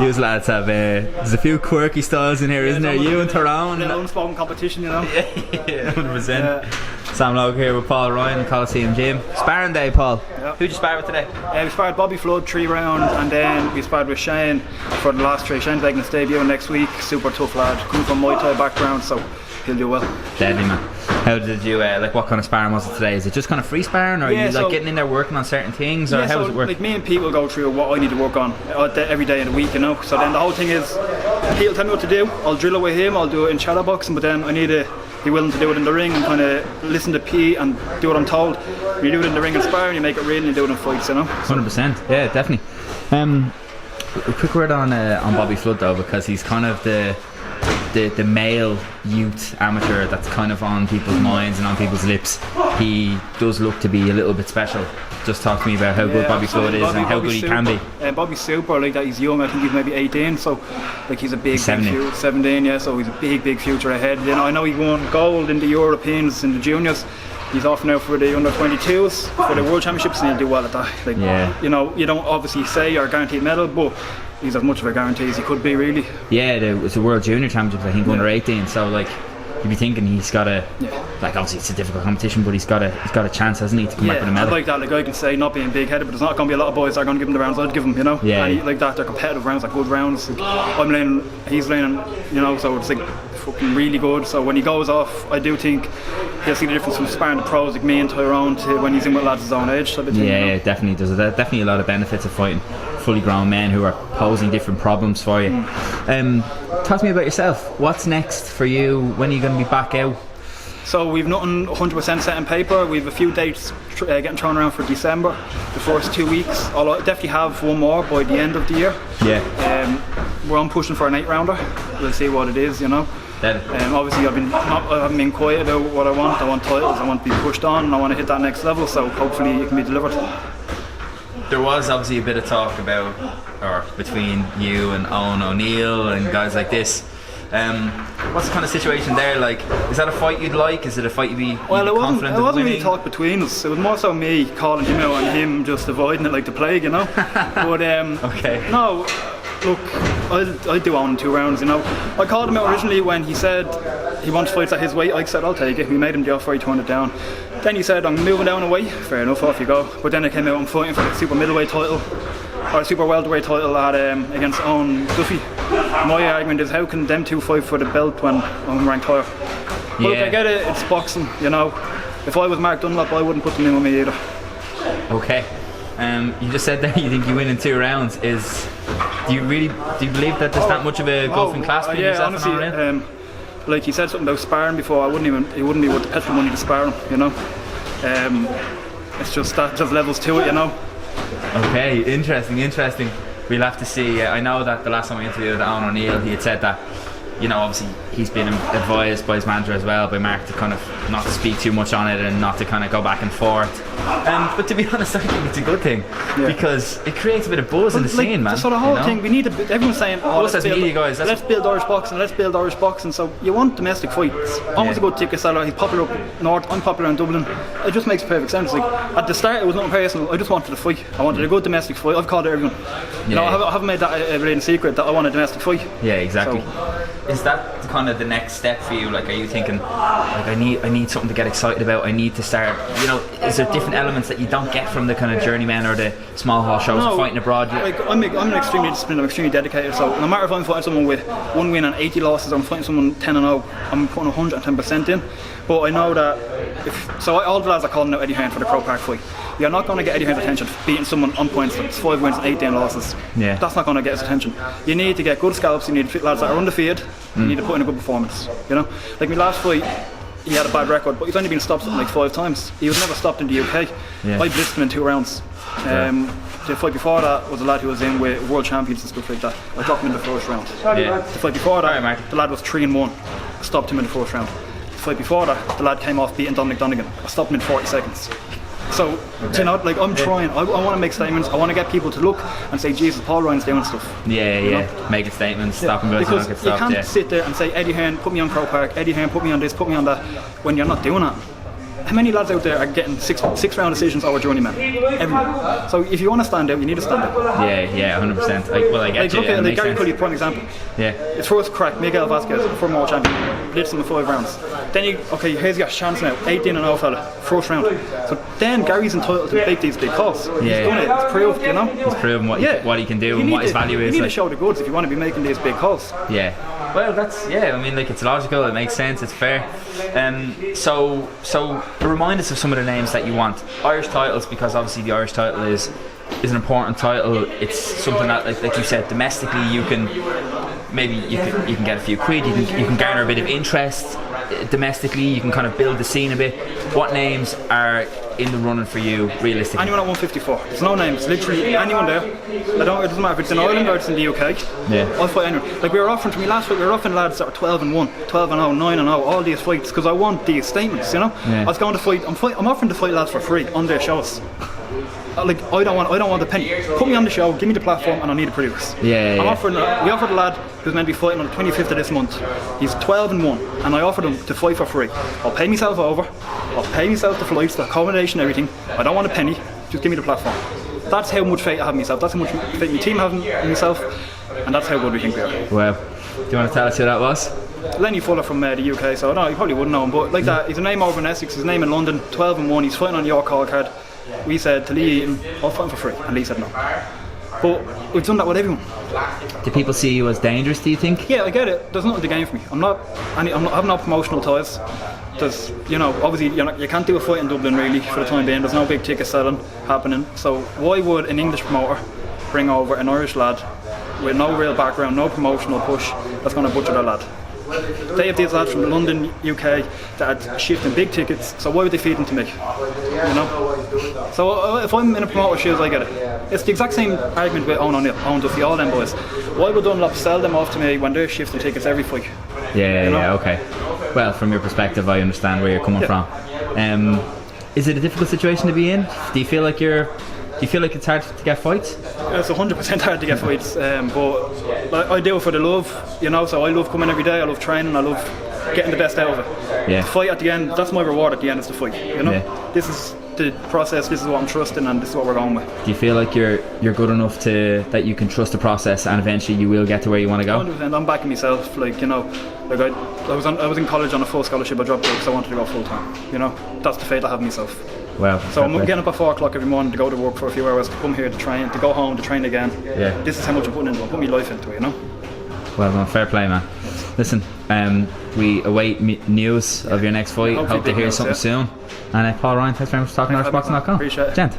You lads have there's a few quirky styles in here, isn't there? You and Tyrone. Little unspoken competition, you know. Yeah, 100%. Sam Logue here with Paul Ryan, Coliseum Gym. Sparring day, Paul. Yep. Who'd you spar with today? We sparred Bobby Flood 3 rounds, and then we sparred with Shane for the last 3. Shane's making his debut next week. Super tough lad, coming from Muay Thai background, so he'll do well. Deadly, man. How did you what kind of sparring was it today? Is it just kind of free sparring, or are you getting in there working on certain things, or how does it work? Like me and Pete will go through what I need to work on every day of the week, you know. So then the whole thing is, Pete will tell me what to do. I'll drill away him. I'll do it in shadow boxing, but then I need to be willing to do it in the ring and kind of listen to Pete and do what I'm told. When you do it in the ring and sparring, you make it real, and you do it in fights, you know. 100%. Yeah, definitely. A quick word on Bobby Flood though, because he's kind of the male youth amateur that's kind of on people's minds and on people's lips. He does look to be a little bit special. Just talk to me about how good Bobby Flood is and how good he can be. Bobby's super, like that. He's young. I think he's maybe 18, so like he's a big 17, yeah. So he's a big future ahead. You know, I know he won gold in the Europeans in the juniors. He's off now for the under-22s for the World Championships, and he'll do well at that. Like, you know, you don't obviously say or guarantee a medal, but he's as much of a guarantee as he could be, really. Yeah, it's the World Junior Championships, I think, under 18. So like, you'd be thinking he's got a like, obviously it's a difficult competition, but he's got a chance, hasn't he, to come back with a medal? Like that. Like I can say, not being big-headed, but there's not going to be a lot of boys that are going to give him the rounds I'd give him, you know. Like that, they're competitive rounds, like good rounds. Like, I'm laying, he's laying, you know. So it's like fucking really good. So when he goes off, I do think he'll see the difference from sparring the pros like me and Tyrone to when he's in with lads his own age type of thing, you know? Definitely does. There's definitely a lot of benefits of fighting fully grown men who are posing different problems for you. Talk to me about yourself. What's next for you? When are you going to be back out? So we've nothing 100% set in paper. We've a few dates getting thrown around for December, the first 2 weeks. I'll definitely have one more by the end of the year. We're on pushing for an 8-rounder. We'll see what it is, you know. Obviously I haven't been quiet about what I want. I want titles, I want to be pushed on, and I want to hit that next level, so hopefully it can be delivered. There was obviously a bit of talk about, or between you and Owen O'Neill and guys like this. What's the kind of situation there like? Is that a fight you'd like? Is it a fight you'd be confident of winning? It wasn't really talk between us. It was more so me calling him out and him just avoiding it like the plague, you know. But no, look, I'll do Owen in 2 rounds, you know. I called him out originally when he said he wants fights at his weight. I said I'll take it. We made him the offer, he turned it down. Then he said I'm moving down a weight. Fair enough, off you go. But then it came out I'm fighting for the super middleweight title, or super welterweight title against Owen Duffy. My argument is, how can them two fight for the belt when I'm ranked higher? But look, I get it, it's boxing, you know. If I was Mark Dunlop, I wouldn't put them in with me either. Okay. You just said that you think you win in 2 rounds. Do you believe that there's that much of a gulf in class between yourself honestly, and Owen? Like he said something about sparring before, it wouldn't be worth the petrol money to spar him, you know. It's just that, just levels to it, you know. Okay, interesting. We'll have to see. I know that the last time we interviewed Owen O'Neill, he had said that, you know, obviously he's been advised by his manager as well, by Mark, to kind of not to speak too much on it and not to kind of go back and forth. But to be honest, I think it's a good thing, because it creates a bit of buzz in the scene, man. So the whole thing, we need to. Everyone's saying, let's build Irish boxing, let's build Irish boxing. So you want domestic fights. Almost a good ticket seller. He's popular up north. I'm popular in Dublin. It just makes perfect sense. Like at the start, it was nothing personal. I just wanted a fight. I wanted a good domestic fight. I've called it everyone. You know, I haven't made that a blatant secret that I want a domestic fight. Yeah, exactly. So, is that kind of the next step for you? Like, are you thinking, like, I need something to get excited about? I need to start. You know, is there different elements that you don't get from the kind of journeyman or the small hall shows of fighting abroad? Like, I'm an extremely disciplined, I'm extremely dedicated. So no matter if I'm fighting someone with 1 win and 80 losses, or I'm fighting someone 10-0, I'm putting 110% in. But I know that all the lads are calling out Eddie Hearn for the Croke Park fight. You're not going to get Eddie Hearn's attention beating someone on points that's 5 wins and 18 losses. Yeah. That's not going to get his attention. You need to get good scalps, you need lads that are undefeated, you need to put in a good performance, you know. Like my last fight, he had a bad record, but he's only been stopped something like 5 times. He was never stopped in the UK. I blitzed him in 2 rounds. The fight before that was a lad who was in with world champions and stuff like that. I dropped him in the first round. The fight before that, the lad was 3-1. I stopped him in the first round. The fight before that, the lad came off beating Dominic Donegan. I stopped him in 40 seconds. So, you know, like I'm trying. I want to make statements. I want to get people to look and say, Jesus, Paul Ryan's doing stuff. Making statements, stopping guys because who don't get stopped. You can't sit there and say, Eddie Hearn, put me on Croke Park. Eddie Hearn, put me on this, put me on that, when you're not doing that. how many lads out there are getting six round decisions over journeyman? Everyone. So if you want to stand out, you need to stand out. Yeah, 100%. I get Like, you. look at Makes Gary sense. Cully, prime example. Yeah. His first crack, Miguel Vasquez, former world champion, blitzed him in 5 rounds. Then here's your chance now, 18-0 fella, first round. So then Gary's entitled to make these big calls. He's done it, it's proved, you know. He's proven what he can do and what his value is. You need to show the goods if you want to be making these big calls. Yeah. Well, I mean, like, it's logical. It makes sense. It's fair. So remind us of some of the names that you want. Irish titles, because obviously the Irish title is an important title. It's something that, like you said, domestically you can get a few quid. You can garner a bit of interest domestically. You can kind of build the scene a bit. What names are in the running for you realistically? Anyone at 154. There's no names. Literally anyone there. It doesn't matter if it's in Ireland or it's in the UK. Yeah. I'll fight anyone. Like we were offering to me last week, we were offering lads that are 12-1, 12-0, 9-0, all these fights because I want these statements, you know. Yeah. I was going to fight. I'm offering to fight lads for free on their shows. Like I don't want the penny. Put me on the show, give me the platform, and I need to produce. We offered a lad who's meant to be fighting on the 25th of this month. He's 12-1, and I offered him to fight for free. I'll pay myself over. I'll pay myself the flights, the accommodation, everything. I don't want a penny. Just give me the platform. That's how much faith I have in myself. That's how much faith my team have in myself, and that's how good we think we are. Well, do you want to tell us who that was? Lenny Fuller from the UK. So no, you probably wouldn't know him, but like that, he's a name over in Essex. His name in London, 12-1. He's fighting on your call card. We said to Lee Eaton, I'll fight him for free, and Lee said no. But we've done that with everyone. Do people see you as dangerous, do you think? Yeah, I get it. There's nothing to gain for me. I have no promotional ties. There's, obviously you can't do a fight in Dublin really for the time being. There's no big ticket selling happening. So why would an English promoter bring over an Irish lad with no real background, no promotional push, that's going to butcher their lad? They have these lads from London, UK that are shifting big tickets, so why would they feed them to me? So if I'm in a promoter's shoes, I get it. It's the exact same argument with Owen O'Neill, Owen Duffy, all them boys. Why would Dunlop sell them off to me when they're shifting tickets every fight? Yeah, okay. Well, from your perspective, I understand where you're coming from. Is it a difficult situation to be in? Do you feel like it's hard to get fights? It's 100% hard to get fights, but I do it for the love, so I love coming every day, I love training, I love getting the best out of it. Yeah. The fight at the end, that's my reward at the end, is the fight, Yeah. This is the process, this is what I'm trusting, and this is what we're going with. Do you feel like you're good enough that you can trust the process and eventually you will get to where you want to go? 100%, I'm backing myself, I was in college on a full scholarship, I dropped it because I wanted to go full time, that's the faith I have in myself. Well, so I'm getting up at 4 o'clock every morning to go to work for a few hours, to come here to train, to go home to train again. Yeah. This is how much I'm putting into it, I'm putting my life into it, Well done, fair play, man. Listen, we await news of your next fight. Hopefully Hope to hear news, something soon. And Paul Ryan, thanks very much for talking to IrishBoxing.com. Appreciate it. Gent.